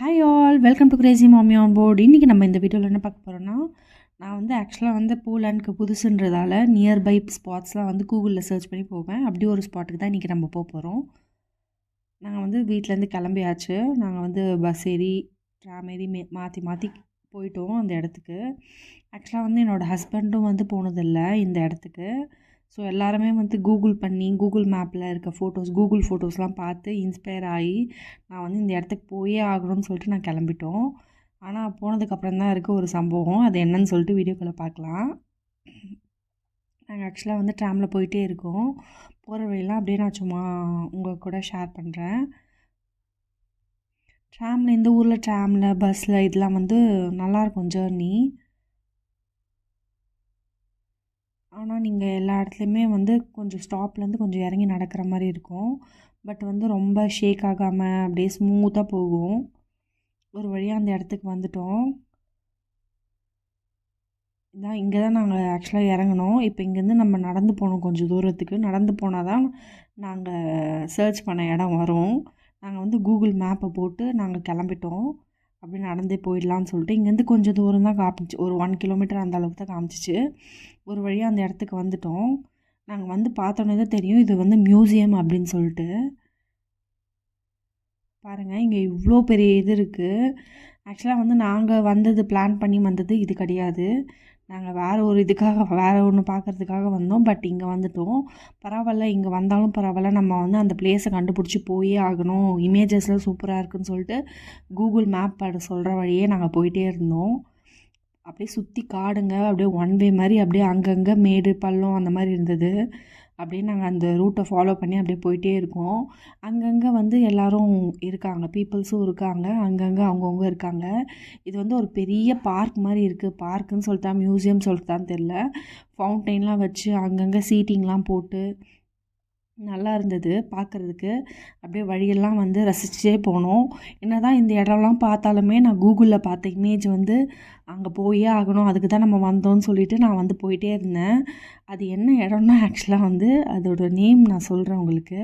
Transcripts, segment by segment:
Hi all, welcome to Crazy மாமி on board. இன்றைக்கி நம்ம இந்த வீடியோவில் என்ன பார்க்க போகிறோன்னா, நான் வந்து ஆக்சுவலாக வந்து போலாண்டுக்கு புதுசுன்றதால நியர்பை ஸ்பாட்ஸ்லாம் வந்து கூகுளில் சர்ச் பண்ணி போவேன். அப்படி ஒரு ஸ்பாட்டுக்கு தான் இன்றைக்கி நம்ம போக போகிறோம். நாங்கள் வந்து வீட்டிலேருந்து கிளம்பியாச்சு. நாங்கள் வந்து பஸ் ஏறி ட்ராம் ஏறி மாற்றி மாற்றி போயிட்டோம் அந்த இடத்துக்கு. ஆக்சுவலாக வந்து என்னோடய ஹஸ்பண்டும் வந்து போனதில்லை இந்த இடத்துக்கு. ஸோ எல்லாருமே வந்து கூகுள் பண்ணி கூகுள் மேப்பில் இருக்க கூகுள் ஃபோட்டோஸ்லாம் பார்த்து இன்ஸ்பயர் ஆகி நான் வந்து இந்த இடத்துக்கு போயே ஆகணும்னு சொல்லிட்டு நான் கிளம்பிட்டோம். ஆனால் போனதுக்கப்புறம் தான் இருக்குது ஒரு சம்பவம். அது என்னன்னு சொல்லிட்டு வீடியோக்குள்ளே பார்க்கலாம். நாங்கள் ஆக்சுவலாக வந்து ட்ராமில் போயிட்டே இருக்கோம். போகிற வழியெல்லாம் அப்படியே நான் சும்மா உங்கள் கூட ஷேர் பண்ணுறேன். ட்ராமில் இந்த ஊரில் ட்ராமில் பஸ்ஸில் இதெல்லாம் வந்து நல்லாயிருக்கும் ஜேர்னி. ஆனால் நீங்கள் எல்லா இடத்துலையுமே வந்து கொஞ்சம் ஸ்டாப்லேருந்து கொஞ்சம் இறங்கி நடக்கிற மாதிரி இருக்கும். பட் வந்து ரொம்ப ஷேக் ஆகாமல் அப்படியே ஸ்மூத்தாக போகும். ஒரு வழியாக அந்த இடத்துக்கு வந்துட்டோம். இதான் இங்கே தான் நாங்கள் ஆக்சுவலாக இறங்கணும். இப்போ இங்கேருந்து நம்ம நடந்து போகணும் கொஞ்சம் தூரத்துக்கு. நடந்து போனால் தான் நாங்கள் சர்ச் பண்ண இடம் வரும். நாங்கள் வந்து கூகுள் மேப்பை போட்டு நாங்கள் கிளம்பிட்டோம். அப்படி நடந்தே போயிடலான்னு சொல்லிட்டு இங்கேருந்து கொஞ்சம் தூரம் தான் காமிச்சு, ஒரு 1 கிலோமீட்டர் அந்த அளவுக்கு தான் காமிச்சிச்சு. ஒரு வழியாக அந்த இடத்துக்கு வந்துட்டோம். நாங்கள் வந்து பார்த்தோன்னே தான் தெரியும் இது வந்து மியூசியம் அப்படின்னு சொல்லிட்டு. பாருங்கள், இங்கே இவ்வளோ பெரிய இது இருக்குது. ஆக்சுவலாக வந்து நாங்கள் வந்தது பிளான் பண்ணி வந்தது இது கிடையாது. நாங்கள் வேறு ஒரு இதுக்காக வேறு ஒன்று பார்க்குறதுக்காக வந்தோம். பட் இங்கே வந்துட்டோம். பரவாயில்ல, இங்கே வந்தாலும் பரவாயில்ல, நம்ம வந்து அந்த பிளேஸை கண்டுபிடிச்சி போயே ஆகணும். இமேஜஸ்லாம் சூப்பராக இருக்குதுன்னு சொல்லிட்டு கூகுள் மேப் அதை சொல்கிற வழியே நாங்கள் போயிட்டே இருந்தோம். அப்படியே சுற்றி காடுங்க, அப்படியே ஒன் வே மாதிரி அப்படியே அங்கங்கே மேடு பள்ளம் அந்த மாதிரி இருந்தது. அப்படியே நாங்கள் அந்த ரூட்டை ஃபாலோ பண்ணி அப்படியே போயிட்டே இருக்கோம். அங்கங்கே வந்து எல்லோரும் இருக்காங்க, பீப்புள்ஸும் இருக்காங்க, அங்கங்கே அவங்கவுங்க இருக்காங்க. இது வந்து ஒரு பெரிய பார்க் மாதிரி இருக்குது. பார்க்குன்னு சொல்லிட்டா மியூசியம் சொல்லிட்டான்னு தெரில. ஃபவுண்டெயின்லாம் வச்சு அங்கங்கே சீட்டிங்லாம் போட்டு நல்லா இருந்தது பார்க்குறதுக்கு. அப்படியே வழியெல்லாம் வந்து ரசிச்சுட்டே போனோம். என்ன தான் இந்த இடம்லாம் பார்த்தாலுமே நான் கூகுளில் பார்த்த இமேஜ் வந்து அங்கே போயே ஆகணும், அதுக்கு தான் நம்ம வந்தோம்னு சொல்லிவிட்டு நான் வந்து போயிட்டே இருந்தேன். அது என்ன இடம்னா ஆக்சுவலாக வந்து அதோடய நேம் நான் சொல்கிறேன் உங்களுக்கு.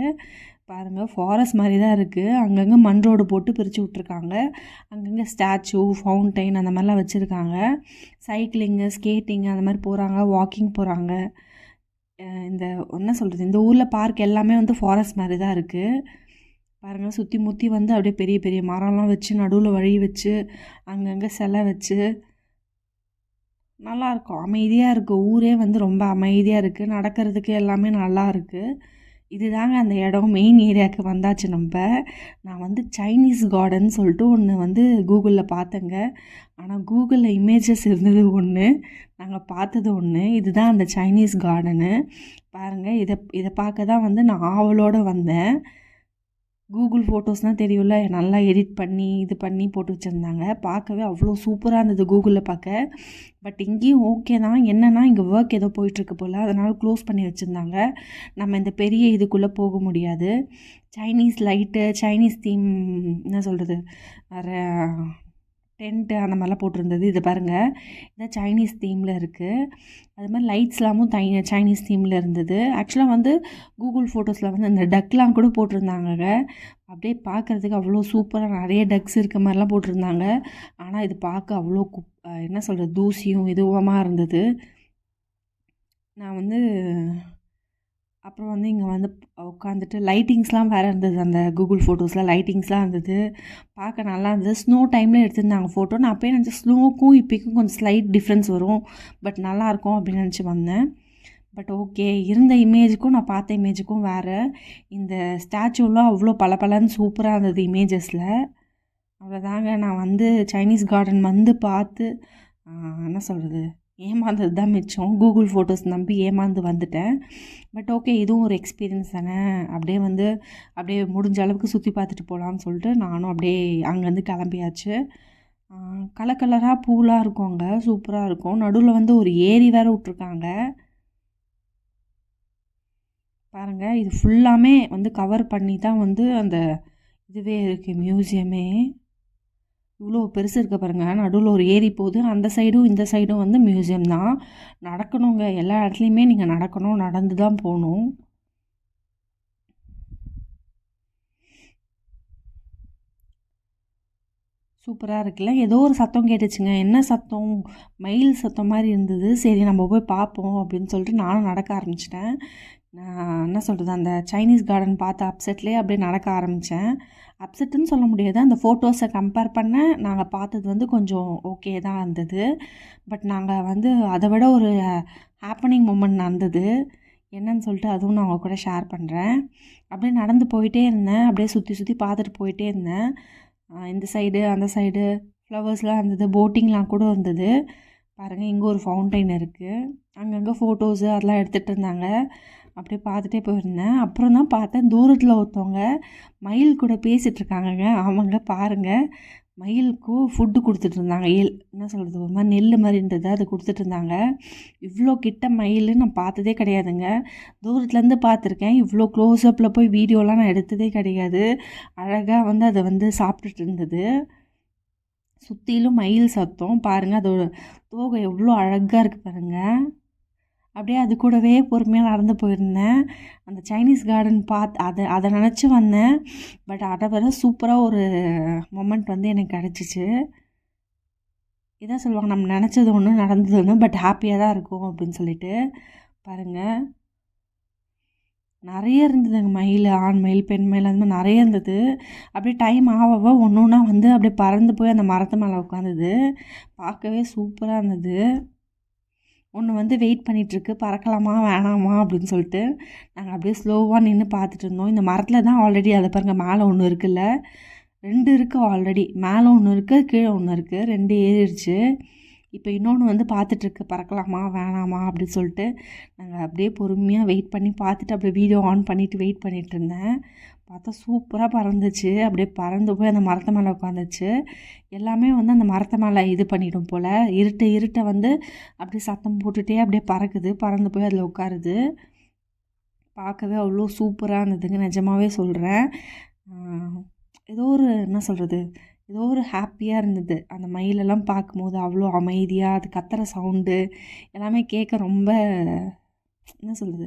பாருங்கள், ஃபாரஸ்ட் மாதிரி தான் இருக்குது. அங்கங்கே மண் ரோடு போட்டு பிரித்து விட்ருக்காங்க. அங்கங்கே ஸ்டாச்சு, ஃபவுண்டைன் அந்த மாதிரிலாம் வச்சுருக்காங்க. சைக்கிளிங்கு, ஸ்கேட்டிங்கு அந்த மாதிரி போகிறாங்க, வாக்கிங் போகிறாங்க. இந்த என்ன சொல்கிறது, இந்த ஊரில் பார்க் எல்லாமே வந்து ஃபாரஸ்ட் மாதிரி தான் இருக்குது. பாருங்கள், சுற்றி முற்றி வந்து அப்படியே பெரிய பெரிய மரம்லாம் வச்சு நடுவில் வழி வச்சு அங்கங்கே சிலை வச்சு நல்லாயிருக்கும். அமைதியாக இருக்குது. ஊரே வந்து ரொம்ப அமைதியாக இருக்குது. நடக்கிறதுக்கு எல்லாமே நல்லா இருக்குது. இதுதாங்க அந்த இடம். மெயின் ஏரியாவுக்கு வந்தாச்சு நம்ம. நான் வந்து சைனீஸ் கார்டன் சொல்லிட்டு ஒன்று வந்து கூகுளில் பார்த்தேங்க. ஆனால் கூகுளில் இமேஜஸ் இருந்தது ஒன்று, நாங்கள் பார்த்தது ஒன்று. இதுதான் அந்த சைனீஸ் கார்டனு. பாருங்கள், இதை பார்க்க தான் வந்து நான் ஆவலோடு வந்தேன். கூகுள் ஃபோட்டோஸ்னால் தெரியும்ல, நல்லா எடிட் பண்ணி இது பண்ணி போட்டு வச்சுருந்தாங்க. பார்க்கவே அவ்வளோ சூப்பராக இருந்தது கூகுளில் பார்க்க. பட் இங்கேயும் ஓகே தான். என்னென்னா இங்கே ஒர்க் ஏதோ போயிட்டுருக்கு போல், அதனால் க்ளோஸ் பண்ணி வச்சுருந்தாங்க. நம்ம இந்த பெரிய இதுக்குள்ளே போக முடியாது. சைனீஸ் லைட்டு, சைனீஸ் தீம், என்ன சொல்கிறது, வேறு டென்ட்டு அந்த மாதிரிலாம் போட்டிருந்தது. இது பாருங்கள், இதான் சைனீஸ் தீமில் இருக்குது. அது மாதிரி லைட்ஸ்லாமும் சைனீஸ் தீமில் இருந்தது. ஆக்சுவலாக வந்து கூகுள் ஃபோட்டோஸில் வந்து அந்த டக்லாம் கூட போட்டிருந்தாங்க. அப்படியே பார்க்குறதுக்கு அவ்வளோ சூப்பராக நிறைய டக்ஸ் இருக்க மாதிரிலாம் போட்டிருந்தாங்க. ஆனால் இது பார்க்க அவ்வளோ என்ன சொல்கிறது, தூசியும் இதுவுமாக இருந்தது. நான் வந்து அப்புறம் வந்து இங்கே வந்து உட்காந்துட்டு லைட்டிங்ஸ்லாம் வேறு இருந்தது. அந்த கூகுள் ஃபோட்டோஸில் லைட்டிங்ஸ்லாம் இருந்தது, பார்க்க நல்லா இருந்தது. ஸ்னோ டைமில் எடுத்திருந்தாங்க ஃபோட்டோ. நான் அப்போயே நினச்சேன் ஸ்னோக்கும் இப்போக்கும் கொஞ்சம் ஸ்லைட் டிஃப்ரென்ஸ் வரும், பட் நல்லாயிருக்கும் அப்படின்னு நினச்சி வந்தேன். பட் ஓகே, இருந்த இமேஜுக்கும் நான் பார்த்த இமேஜுக்கும் வேறு. இந்த ஸ்டாச்சுலாம் அவ்வளோ பளபளன்னு சூப்பராக இருந்தது இமேஜஸில். அவ்வளோதாங்க, நான் வந்து சைனீஸ் கார்டன் வந்து பார்த்து என்ன சொல்கிறது, ஏமாந்தது தான் மிச்சம். கூகுள் ஃபோட்டோஸ் நம்பி ஏமாந்து வந்துட்டேன். பட் ஓகே, இதுவும் ஒரு எக்ஸ்பீரியன்ஸ் தானே. அப்படியே முடிஞ்ச அளவுக்கு சுற்றி பார்த்துட்டு போகலான்னு சொல்லிட்டு நானும் அப்படியே அங்கேருந்து கிளம்பியாச்சு. கலர் கலராக பூலாம் இருக்கும் அங்கே, சூப்பராக இருக்கும். நடுவில் வந்து ஒரு ஏரி வேறு விட்ருக்காங்க. பாருங்கள், இது ஃபுல்லாமே வந்து கவர் பண்ணி தான் வந்து அந்த இதுவே இருக்குது, மியூசியமே. இவ்வளோ பெருசு இருக்க பாருங்கள். நடுவில் ஒரு ஏரி போகுது. அந்த சைடும் இந்த சைடும் வந்து மியூசியம் தான். நடக்கணுங்க, எல்லா இடத்துலையுமே நீங்கள் நடக்கணும், நடந்து தான் போகணும். சூப்பராக இருக்குல்ல. ஏதோ ஒரு சத்தம் கேட்டுச்சுங்க. என்ன சத்தம்? மயில் சத்தம் மாதிரி இருந்தது. சரி நம்ம போய் பார்ப்போம் அப்படின்னு சொல்லிட்டு நானும் நடக்க ஆரம்பிச்சிட்டேன். நான் என்ன சொல்கிறது, அந்த சைனீஸ் கார்டன் பார்த்த அப்செட்லேயே அப்படியே நடக்க ஆரம்பித்தேன். அப்செட்டுன்னு சொல்ல முடியாது, அந்த ஃபோட்டோஸை கம்பேர் பண்ண நாங்கள் பார்த்தது வந்து கொஞ்சம் ஓகே தான் இருந்தது. பட் நாங்கள் வந்து அதை விட ஒரு ஹாப்பனிங் மூமெண்ட் நடந்தது. என்னன்னு சொல்லிட்டு அதுவும் நான் உங்கள் கூட ஷேர் பண்ணுறேன். அப்படியே நடந்து போயிட்டே இருந்தேன். அப்படியே சுற்றி சுற்றி பார்த்துட்டு போயிட்டே இருந்தேன். இந்த சைடு அந்த சைடு ஃப்ளவர்ஸ்லாம் இருந்தது, போட்டிங்லாம் கூட இருந்தது. பாருங்கள், இங்கே ஒரு ஃபவுண்டைன் இருக்குது. அங்கங்கே ஃபோட்டோஸு அதெல்லாம் எடுத்துகிட்டு இருந்தாங்க. அப்படியே பார்த்துட்டே போயிருந்தேன். அப்புறம் தான் பார்த்தேன், தூரத்தில் ஒருத்தவங்க மயில் கூட பேசிகிட்ருக்காங்கங்க. ஆமாங்க, பாருங்கள், மயிலுக்கும் ஃபுட்டு கொடுத்துட்ருந்தாங்க. என்ன சொல்கிறது, ஒரு மாதிரி நெல் மாதிரி இருந்தது, அது கொடுத்துட்ருந்தாங்க. இவ்வளோ கிட்ட மயில் நான் பார்த்ததே கிடையாதுங்க. தூரத்துலேருந்து பார்த்துருக்கேன், இவ்வளோ க்ளோஸ்அப்பில் போய் வீடியோலாம் நான் எடுத்ததே கிடையாது. அழகாக வந்து அதை வந்து சாப்பிட்டுட்டு இருந்தது. சுற்றிலும் மயில் சத்தம் பாருங்கள், அதோட தோகை எவ்வளோ அழகாக இருக்குது பாருங்கள். அப்படியே அது கூடவே பொறுமையாக நடந்து போயிருந்தேன். அந்த சைனீஸ் கார்டன் அதை நினச்சி வந்தேன். பட் அதை விட சூப்பராக ஒரு மொமெண்ட் வந்து எனக்கு கிடச்சிச்சு. இதான் சொல்லுவாங்க, நம்ம நினச்சது ஒன்று நடந்தது ஒன்று, பட் ஹாப்பியாக தான் இருக்கும் அப்படின்னு சொல்லிட்டு. பாருங்கள், நிறைய இருந்ததுங்க மயில், ஆண் மயில், பெண் மயில், அந்த மாதிரி நிறைய இருந்தது. அப்படியே டைம் ஆக ஒன்று ஒன்றா வந்து அப்படியே பறந்து போய் அந்த மரத்து மேலே உட்காந்துது. பார்க்கவே சூப்பராக இருந்தது. ஒன்று வந்து வெயிட் பண்ணிகிட்ருக்கு, பறக்கலாமா வேணாமா அப்படின்னு சொல்லிட்டு. நாங்கள் அப்படியே ஸ்லோவாக நின்று பார்த்துட்டு இருந்தோம். இந்த மரத்தில் தான் ஆல்ரெடி அதை பாருங்கள், மேலே ஒன்று இருக்குல்ல, 2 இருக்குது ஆல்ரெடி. மேலே ஒன்று இருக்குது, கீழே ஒன்று இருக்குது, 2 ஏறிடுச்சு. இப்போ இன்னொன்று வந்து பார்த்துட்ருக்கு, பறக்கலாமா வேணாமா அப்படின்னு சொல்லிட்டு. நாங்கள் அப்படியே பொறுமையாக வெயிட் பண்ணி பார்த்துட்டு அப்படியே வீடியோ ஆன் பண்ணிவிட்டு வெயிட் பண்ணிகிட்டு இருந்தேன். பார்த்தா சூப்பராக பறந்துச்சு. அப்படியே பறந்து போய் அந்த மரத்து மேலே உட்காந்துச்சு. எல்லாமே வந்து அந்த மரத்து மேலே இது பண்ணிடும் போல், இருட்டை வந்து அப்படியே சத்தம் போட்டுகிட்டே அப்படியே பறக்குது, பறந்து போய் அதில் உட்காருது. பார்க்கவே அவ்வளோ சூப்பராக இருந்ததுங்க, நிஜமாகவே சொல்கிறேன். ஏதோ ஒரு என்ன சொல்கிறது, ஏதோ ஒரு ஹாப்பியாக இருந்தது. அந்த மயிலெல்லாம் பார்க்கும்போது அவ்வளோ அமைதியாக, அது கத்துற சவுண்டு எல்லாமே கேட்க ரொம்ப என்ன சொல்கிறது,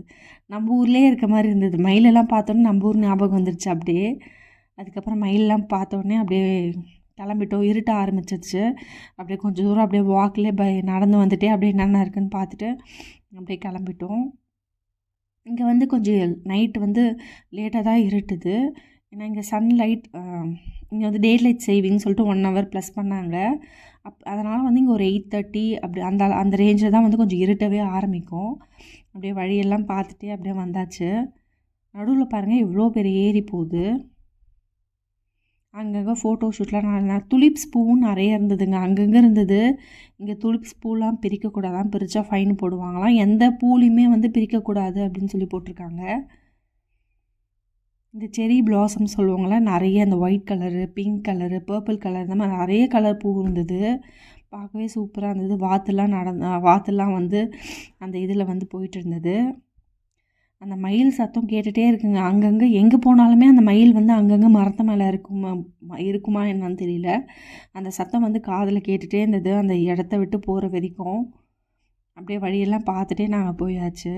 நம்ம ஊர்லேயே இருக்க மாதிரி இருந்தது. மயிலெல்லாம் பார்த்தோன்னே நம்ம ஊர் ஞாபகம் வந்துடுச்சு அப்படியே. அதுக்கப்புறம் மயிலெல்லாம் பார்த்தோன்னே அப்படியே கிளம்பிட்டோம். இருட்ட ஆரம்பிச்சிருச்சு. அப்படியே கொஞ்சம் தூரம் அப்படியே வாக்கிலே நடந்து வந்துட்டே அப்படியே என்னென்ன இருக்குதுன்னு பார்த்துட்டு அப்படியே கிளம்பிட்டோம். இங்கே வந்து கொஞ்சம் நைட்டு வந்து லேட்டாக தான் இருட்டுது. ஏன்னா இங்கே சன்லைட், இங்கே வந்து டே லைட் சேவிங்னு சொல்லிட்டு 1 hour ப்ளஸ் பண்ணாங்க. அதனால் வந்து இங்கே ஒரு 8:30 அப்படி அந்த ரேஞ்சில் தான் வந்து கொஞ்சம் இருட்டவே ஆரம்பிக்கும். அப்படியே வழியெல்லாம் பார்த்துட்டே அப்படியே வந்தாச்சு. நடுவில் பாருங்கள் எவ்வளோ பெரிய ஏரி போகுது. அங்கங்கே ஃபோட்டோ ஷூட்லாம் துலிப்ஸ் பூவும் நிறைய இருந்ததுங்க, அங்கங்கே இருந்தது. இங்கே துலிப்ஸ் பூலாம் பிரிக்கக்கூடாதான், பிரித்தா ஃபைன் போடுவாங்களாம். எந்த பூலையுமே வந்து பிரிக்கக்கூடாது அப்படின்னு சொல்லி போட்டிருக்காங்க. இந்த செரி பிளாசம் சொல்லுவாங்களே, நிறைய அந்த white colour, pink colour, purple colour, இந்த மாதிரி நிறைய கலர் பூ இருந்தது. பார்க்கவே சூப்பராக இருந்தது. வாத்துலாம் வந்து அந்த இதில் வந்து போயிட்டு இருந்தது. அந்த மயில் சத்தம் கேட்டுகிட்டே இருக்குங்க. அங்கங்கே எங்கே போனாலுமே அந்த மயில் வந்து அங்கங்கே மரத்து மேலே இருக்குமா என்னன்னு தெரியல. அந்த சத்தம் வந்து காதில் கேட்டுகிட்டே இருந்தது, அந்த இடத்த விட்டு போகிற வரைக்கும். அப்படியே வழியெல்லாம் பார்த்துட்டே நாங்கள் போயாச்சு.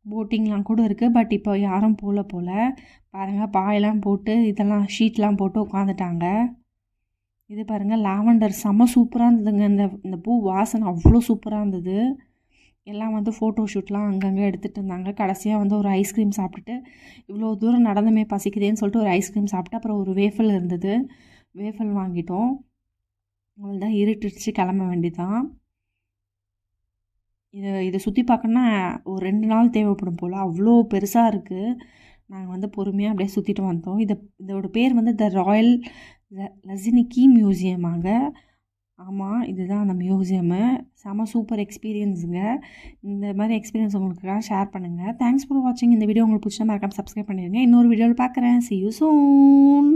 போட்டிங்லாம் கூட இருக்குது, பட் இப்போ யாரும் போல பாருங்கள், பாயெல்லாம் போட்டு இதெல்லாம் ஷீட்லாம் போட்டு உட்காந்துட்டாங்க. இது பாருங்கள், லாவெண்டர் செம்ம சூப்பராக இருந்ததுங்க. இந்த பூ வாசனை அவ்வளோ சூப்பராக இருந்தது. எல்லாம் வந்து ஃபோட்டோ ஷூட்லாம் அங்கங்கே எடுத்துகிட்டு இருந்தாங்க. கடைசியாக வந்து ஒரு ஐஸ்கிரீம் சாப்பிட்டுட்டு, இவ்வளோ தூரம் நடந்துமே பசிக்குதேன்னு சொல்லிட்டு ஒரு ஐஸ்கிரீம் சாப்பிட்டு, அப்புறம் ஒரு வேஃபல் இருந்தது, வேஃபல் வாங்கிட்டோம். அவ்வளோதான், இருட்டுடுச்சு, கிளம்ப வேண்டியதான். இதை சுற்றி பார்க்கணுன்னா ஒரு 2 நாள் தேவைப்படும் போல், அவ்வளோ பெருசாக இருக்குது. நாங்கள் வந்து பொறுமையாக அப்படியே சுற்றிட்டு வந்தோம். இதோட பேர் வந்து த ராயல் லசினிக்கி மியூசியமாங்க. ஆமாம், இதுதான் அந்த மியூசியமு. செம சூப்பர் எக்ஸ்பீரியன்ஸுங்க. இந்த மாதிரி எக்ஸ்பீரியன்ஸ் உங்களுக்குலாம் ஷேர் பண்ணுங்கள். தேங்க்ஸ் ஃபார் வாட்சிங். இந்த வீடியோ உங்களுக்கு பிடிச்சா மறக்காம சப்ஸ்கிரைப் பண்ணிடுங்க. இன்னொரு வீடியோவில் பார்க்குறேன். See you soon.